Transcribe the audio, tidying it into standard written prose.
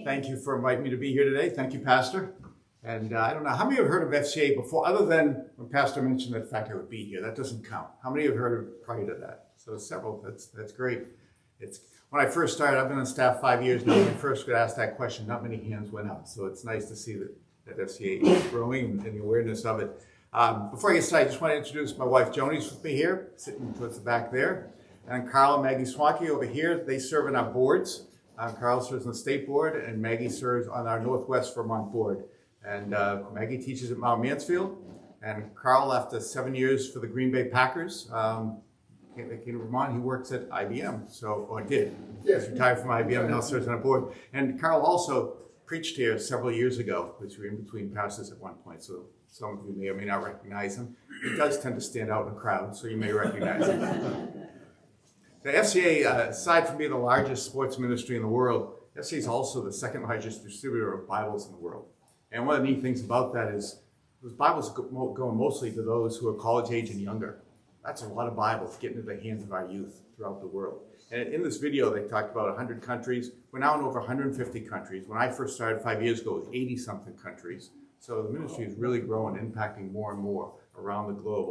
Thank you for inviting me to be here today. Thank you, Pastor. And I don't know, how many have heard of FCA before, other than when Pastor mentioned the fact I would be here? That doesn't count. How many have heard of it prior to that? So several. That's great. When I first started, I've been on staff 5 years now. When I first got asked that question, not many hands went up. So it's nice to see that FCA is growing and the awareness of it. Before I get started, I just want to introduce my wife, Joni's with me here, sitting towards the back there. And Carl and Maggie Swanky over here, they serve on our boards. Carl serves on the state board, and Maggie serves on our Northwest Vermont board. And Maggie teaches at Mount Mansfield. And Carl, after 7 years for the Green Bay Packers, came to Vermont. He works at IBM, or did. He's retired from IBM, now serves on a board. And Carl also preached here several years ago, which we were in between pastors at one point. So some of you may or may not recognize him. He does tend to stand out in a crowd, so you may recognize him. The FCA, aside from being the largest sports ministry in the world, FCA is also the second largest distributor of Bibles in the world. And one of the neat things about that is those Bibles go mostly to those who are college age and younger. That's a lot of Bibles getting into the hands of our youth throughout the world. And in this video, they talked about 100 countries. We're now in over 150 countries. When I first started 5 years ago, it was 80-something countries. So the ministry is really growing, impacting more and more around the globe.